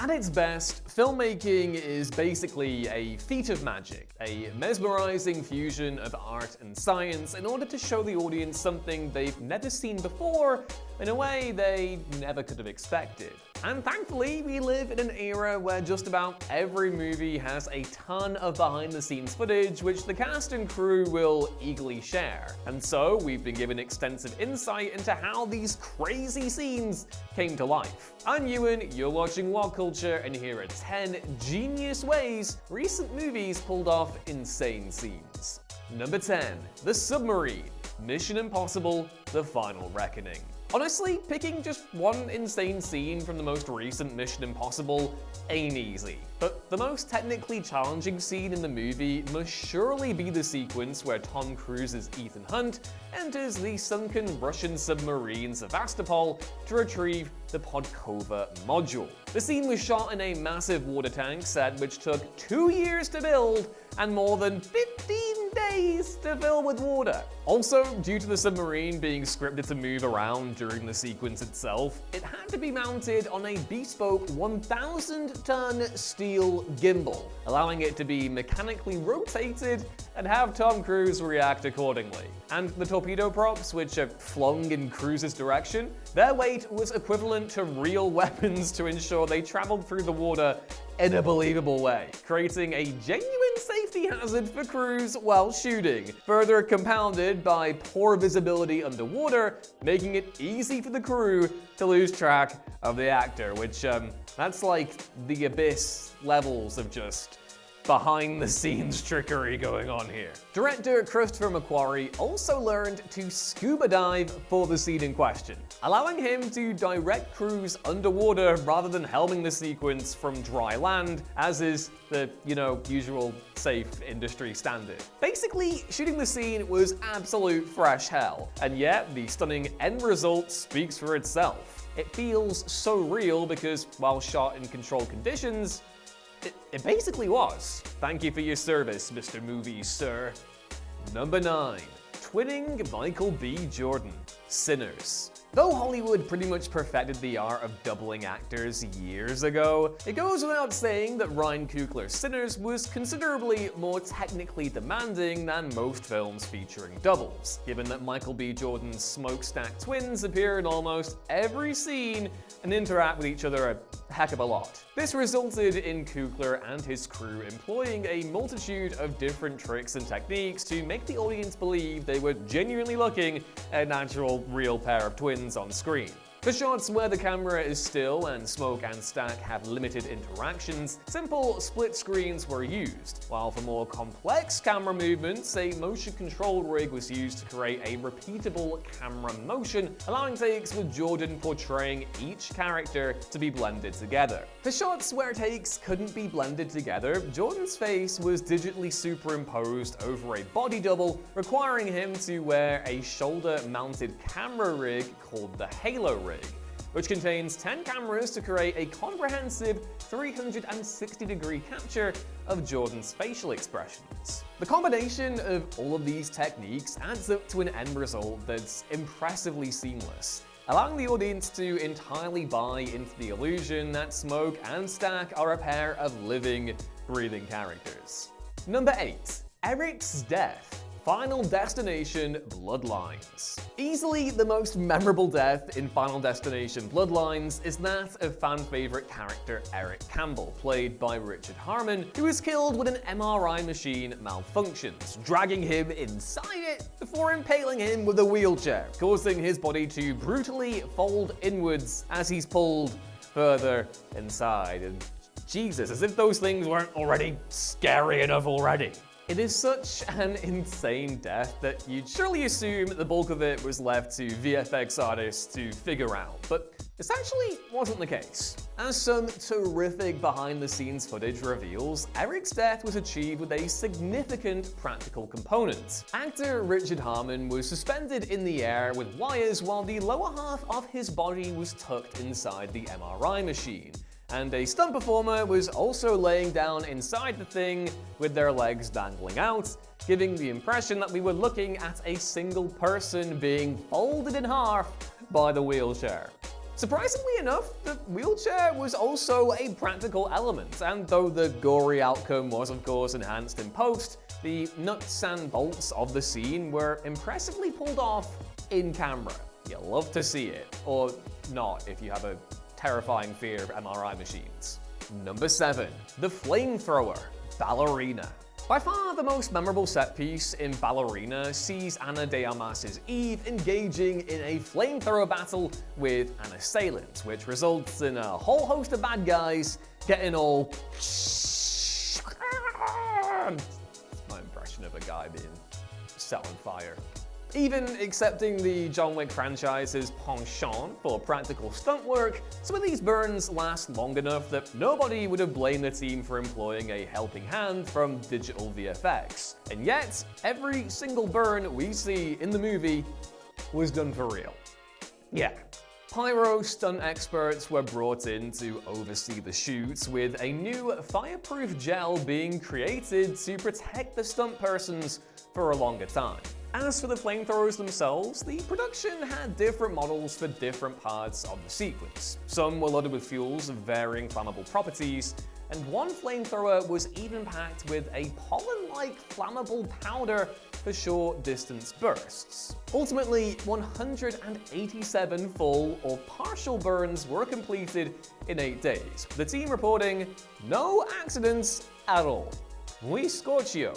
At its best, filmmaking is basically a feat of magic, a mesmerizing fusion of art and science in order to show the audience something they've never seen before in a way they never could have expected. And thankfully, we live in an era where just about every movie has a ton of behind-the-scenes footage which the cast and crew will eagerly share. And so, we've been given extensive insight into how these crazy scenes came to life. I'm Ewan, you're watching What Culture, and here are 10 genius ways recent movies pulled off insane scenes. Number 10. The Submarine. Mission Impossible: The Final Reckoning. Honestly, picking just one insane scene from the most recent Mission Impossible ain't easy. But the most technically challenging scene in the movie must surely be the sequence where Tom Cruise's Ethan Hunt enters the sunken Russian submarine Sevastopol to retrieve the Podkova module. The scene was shot in a massive water tank set which took 2 years to build and more than 15 days to fill with water. Also, due to the submarine being scripted to move around during the sequence itself, it had to be mounted on a bespoke 1,000-ton steel gimbal, allowing it to be mechanically rotated and have Tom Cruise react accordingly. And the torpedo props, which are flung in Cruise's direction, their weight was equivalent to real weapons to ensure they traveled through the water in a believable way, creating a genuine safety hazard for Cruise while shooting, further compounded by poor visibility underwater, making it easy for the crew to lose track of the actor, which, that's like the abyss levels of just behind-the-scenes trickery going on here. Director Christopher McQuarrie also learned to scuba dive for the scene in question, allowing him to direct Cruise underwater rather than helming the sequence from dry land, as is the, usual safe industry standard. Basically, shooting the scene was absolute fresh hell, and yet the stunning end result speaks for itself. It feels so real because, while shot in controlled conditions, it basically was. Thank you for your service, Mr. Movies, sir. Number 9. Twinning Michael B. Jordan. Sinners. Though Hollywood pretty much perfected the art of doubling actors years ago, it goes without saying that Ryan Coogler's Sinners was considerably more technically demanding than most films featuring doubles, given that Michael B. Jordan's smokestack twins appear in almost every scene and interact with each other a heck of a lot. This resulted in Coogler and his crew employing a multitude of different tricks and techniques to make the audience believe they were genuinely looking at an actual real pair of twins on screen. For shots where the camera is still and smoke and stack have limited interactions, simple split screens were used, while for more complex camera movements, a motion control rig was used to create a repeatable camera motion, allowing takes with Jordan portraying each character to be blended together. For shots where takes couldn't be blended together, Jordan's face was digitally superimposed over a body double, requiring him to wear a shoulder-mounted camera rig called the Halo rig, which contains 10 cameras to create a comprehensive 360-degree capture of Jordan's facial expressions. The combination of all of these techniques adds up to an end result that's impressively seamless, allowing the audience to entirely buy into the illusion that Smoke and Stack are a pair of living, breathing characters. Number 8. Eric's death. Final Destination Bloodlines. Easily the most memorable death in Final Destination Bloodlines is that of fan-favorite character Eric Campbell, played by Richard Harmon, who is killed when an MRI machine malfunctions, dragging him inside it before impaling him with a wheelchair, causing his body to brutally fold inwards as he's pulled further inside. And Jesus, as if those things weren't already scary enough already. It is such an insane death that you'd surely assume the bulk of it was left to VFX artists to figure out, but this actually wasn't the case. As some terrific behind-the-scenes footage reveals, Eric's death was achieved with a significant practical component. Actor Richard Harmon was suspended in the air with wires while the lower half of his body was tucked inside the MRI machine. And a stunt performer was also laying down inside the thing with their legs dangling out, giving the impression that we were looking at a single person being folded in half by the wheelchair. Surprisingly enough, the wheelchair was also a practical element, and though the gory outcome was of course enhanced in post, the nuts and bolts of the scene were impressively pulled off in camera. You love to see it, or not if you have a terrifying fear of MRI machines. Number 7. The Flamethrower, Ballerina. By far the most memorable set piece in Ballerina sees Ana de Armas's Eve engaging in a flamethrower battle with an assailant, which results in a whole host of bad guys getting all my impression of a guy being set on fire. Even accepting the John Wick franchise's penchant for practical stunt work, some of these burns last long enough that nobody would have blamed the team for employing a helping hand from digital VFX. And yet, every single burn we see in the movie was done for real. Yeah. Pyro stunt experts were brought in to oversee the shoots, with a new fireproof gel being created to protect the stunt persons for a longer time. As for the flamethrowers themselves, the production had different models for different parts of the sequence. Some were loaded with fuels of varying flammable properties, and one flamethrower was even packed with a pollen-like flammable powder for short-distance bursts. Ultimately, 187 full or partial burns were completed in 8 days, with the team reporting no accidents at all. Muy scorchio.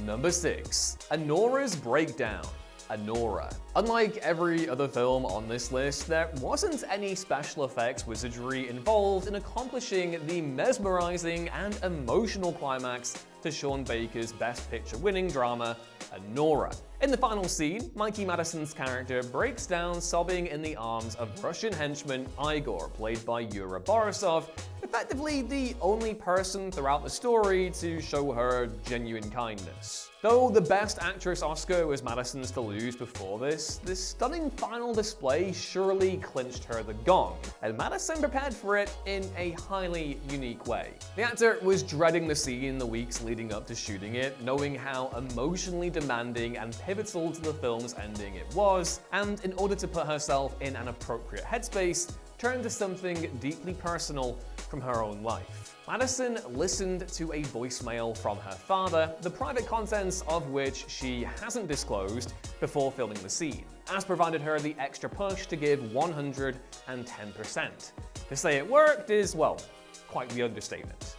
Number 6. Anora's Breakdown, Anora. Unlike every other film on this list, there wasn't any special effects wizardry involved in accomplishing the mesmerizing and emotional climax to Sean Baker's Best Picture winning drama, Anora. In the final scene, Mikey Madison's character breaks down sobbing in the arms of Russian henchman Igor, played by Yura Borisov, effectively the only person throughout the story to show her genuine kindness. Though the Best Actress Oscar was Madison's to lose before this stunning final display surely clinched her the gong, and Madison prepared for it in a highly unique way. The actor was dreading the scene the weeks leading up to shooting it, knowing how emotionally demanding and pivotal to the film's ending it was, and in order to put herself in an appropriate headspace, turned to something deeply personal from her own life. Madison listened to a voicemail from her father, the private contents of which she hasn't disclosed before filming the scene, as provided her the extra push to give 110%. To say it worked is, well, quite the understatement.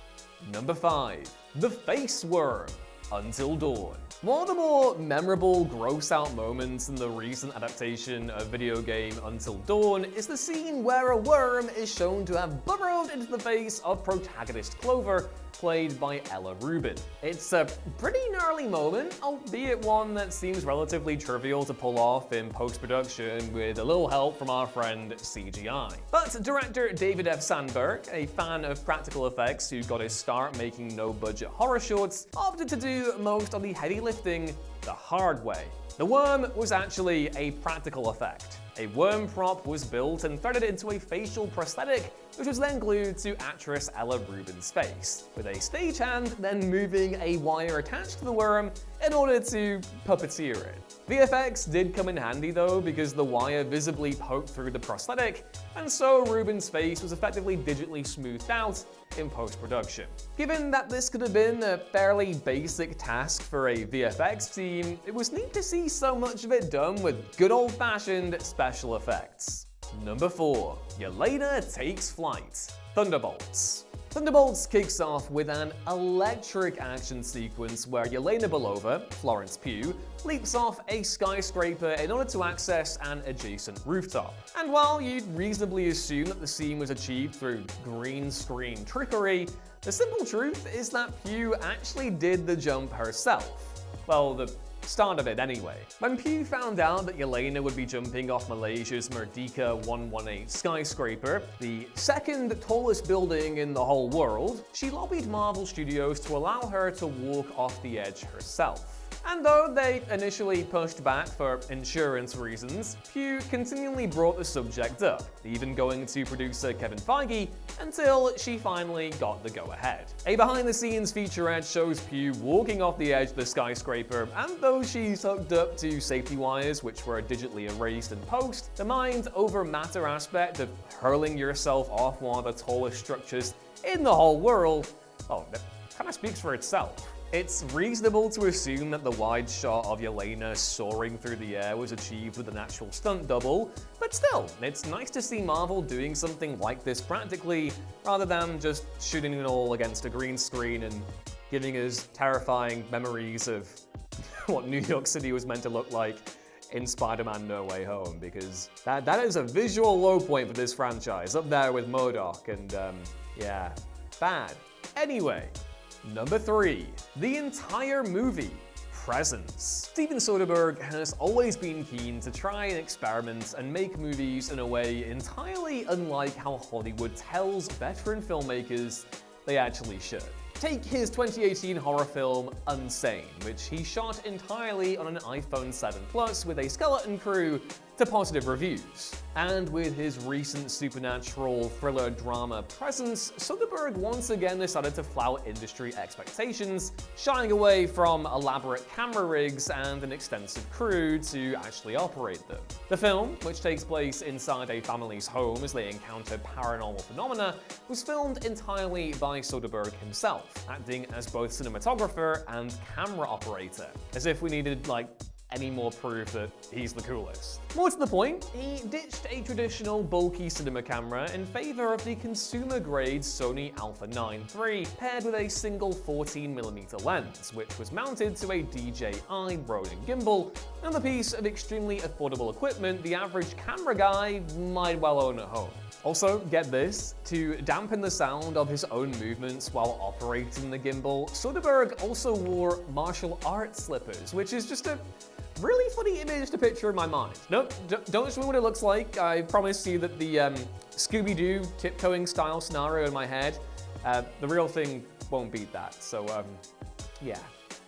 Number 5. The Face Worm, Until Dawn. One of the more memorable gross-out moments in the recent adaptation of video game Until Dawn is the scene where a worm is shown to have burrowed into the face of protagonist Clover, played by Ella Rubin. It's a pretty gnarly moment, albeit one that seems relatively trivial to pull off in post-production with a little help from our friend CGI. But director David F. Sandberg, a fan of practical effects who got his start making no-budget horror shorts, opted to do most of the heavy lifting the hard way. The worm was actually a practical effect. A worm prop was built and threaded into a facial prosthetic, which was then glued to actress Ella Rubin's face, with a stagehand then moving a wire attached to the worm in order to puppeteer it. VFX did come in handy though, because the wire visibly poked through the prosthetic, and so Rubin's face was effectively digitally smoothed out in post-production. Given that this could have been a fairly basic task for a VFX team, it was neat to see so much of it done with good old-fashioned special effects. Number 4. Yolena Takes Flight, Thunderbolts. Thunderbolts kicks off with an electric action sequence where Yelena Belova, Florence Pugh, leaps off a skyscraper in order to access an adjacent rooftop. And while you'd reasonably assume that the scene was achieved through green screen trickery, the simple truth is that Pugh actually did the jump herself. Well, the start of it anyway. When Pugh found out that Yelena would be jumping off Malaysia's Merdeka 118 skyscraper, the second tallest building in the whole world, she lobbied Marvel Studios to allow her to walk off the edge herself. And though they initially pushed back for insurance reasons, Pugh continually brought the subject up, even going to producer Kevin Feige until she finally got the go-ahead. A behind-the-scenes featurette shows Pugh walking off the edge of the skyscraper, and though she's hooked up to safety wires which were digitally erased in post, the mind-over-matter aspect of hurling yourself off one of the tallest structures in the whole world, oh, that kind of speaks for itself. It's reasonable to assume that the wide shot of Yolena soaring through the air was achieved with an actual stunt double, but still, it's nice to see Marvel doing something like this practically, rather than just shooting it all against a green screen and giving us terrifying memories of what New York City was meant to look like in Spider-Man No Way Home, because that is a visual low point for this franchise, up there with MODOK and, yeah, bad. Anyway, number 3. The entire movie. Presence. Steven Soderbergh has always been keen to try and experiment and make movies in a way entirely unlike how Hollywood tells veteran filmmakers they actually should. Take his 2018 horror film Unsane, which he shot entirely on an iPhone 7 Plus with a skeleton crew, to positive reviews. And with his recent supernatural thriller drama Presence, Soderbergh once again decided to flout industry expectations, shying away from elaborate camera rigs and an extensive crew to actually operate them. The film, which takes place inside a family's home as they encounter paranormal phenomena, was filmed entirely by Soderbergh himself, acting as both cinematographer and camera operator, as if we needed, any more proof that he's the coolest. More to the point, he ditched a traditional bulky cinema camera in favor of the consumer-grade Sony Alpha 9 III, paired with a single 14mm lens, which was mounted to a DJI Ronin gimbal, another piece of extremely affordable equipment the average camera guy might well own at home. Also, get this, to dampen the sound of his own movements while operating the gimbal, Soderbergh also wore martial arts slippers, which is just a really funny image to picture in my mind. Nope, don't show me what it looks like. I promise you that the Scooby-Doo tiptoeing style scenario in my head, the real thing won't beat that. So, yeah,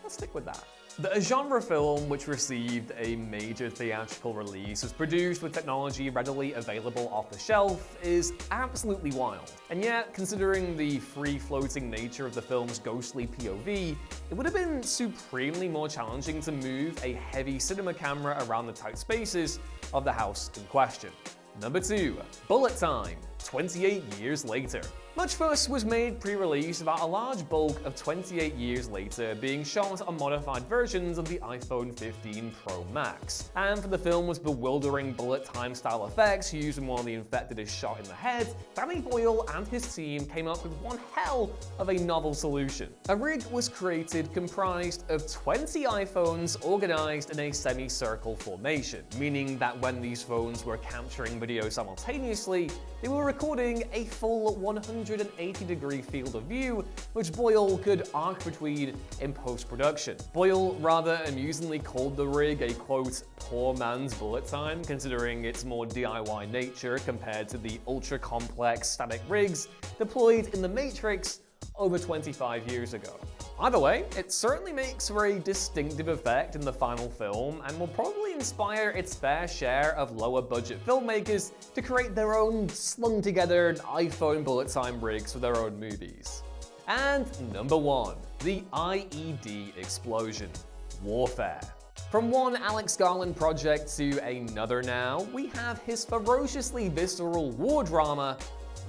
let's stick with that. The genre film, which received a major theatrical release, was produced with technology readily available off the shelf, is absolutely wild. And yet, considering the free-floating nature of the film's ghostly POV, it would have been supremely more challenging to move a heavy cinema camera around the tight spaces of the house in question. Number 2. Bullet Time, 28 years later. Much fuss was made pre-release about a large bulk of 28 years later being shot on modified versions of the iPhone 15 Pro Max, and for the film was bewildering bullet time style effects used when one of the infected is shot in the head, Danny Boyle and his team came up with one hell of a novel solution. A rig was created comprised of 20 iPhones organized in a semicircle formation, meaning that when these phones were capturing video simultaneously, they were recording a full 180-degree field of view, which Boyle could arc between in post-production. Boyle rather amusingly called the rig a, quote, poor man's bullet time, considering its more DIY nature compared to the ultra-complex static rigs deployed in The Matrix over 25 years ago. Either way, it certainly makes for a distinctive effect in the final film and will probably inspire its fair share of lower-budget filmmakers to create their own slung-together iPhone bullet time rigs for their own movies. And number 1, the IED explosion. Warfare. From one Alex Garland project to another now, we have his ferociously visceral war drama,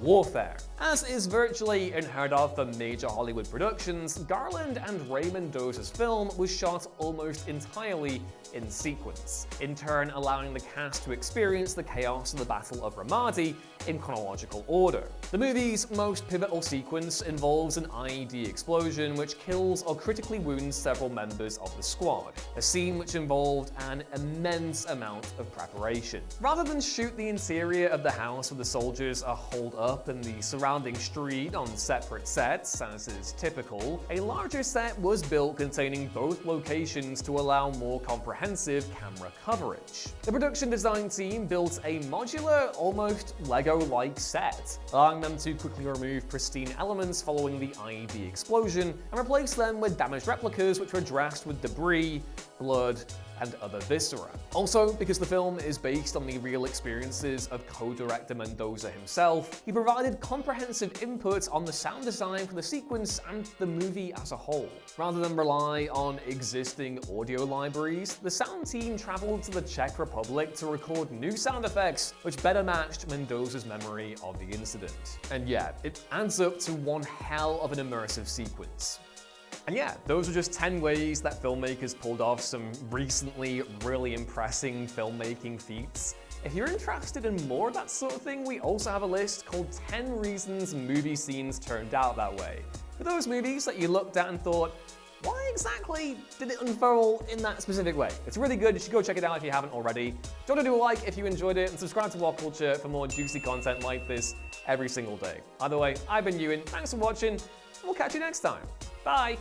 Warfare. As is virtually unheard of for major Hollywood productions, Garland and Ray Mendoza's film was shot almost entirely in sequence, in turn allowing the cast to experience the chaos of the Battle of Ramadi in chronological order. The movie's most pivotal sequence involves an IED explosion which kills or critically wounds several members of the squad, a scene which involved an immense amount of preparation. Rather than shoot the interior of the house where the soldiers are holed up in the surrounding street on separate sets, as is typical, a larger set was built containing both locations to allow more comprehensive camera coverage. The production design team built a modular, almost Lego studio-like set, allowing them to quickly remove pristine elements following the IED explosion and replace them with damaged replicas which were dressed with debris, blood, and other viscera. Also, because the film is based on the real experiences of co-director Mendoza himself, he provided comprehensive input on the sound design for the sequence and the movie as a whole. Rather than rely on existing audio libraries, the sound team traveled to the Czech Republic to record new sound effects which better matched Mendoza's memory of the incident. And yeah, it adds up to one hell of an immersive sequence. And yeah, those are just 10 ways that filmmakers pulled off some recently really impressive filmmaking feats. If you're interested in more of that sort of thing, we also have a list called 10 reasons movie scenes turned out that way. For those movies that you looked at and thought, why exactly did it unfurl in that specific way? It's really good, you should go check it out if you haven't already. Don't forget to do a like if you enjoyed it, and subscribe to What Culture for more juicy content like this every single day. Either way, I've been Ewan, thanks for watching, and we'll catch you next time. Bye!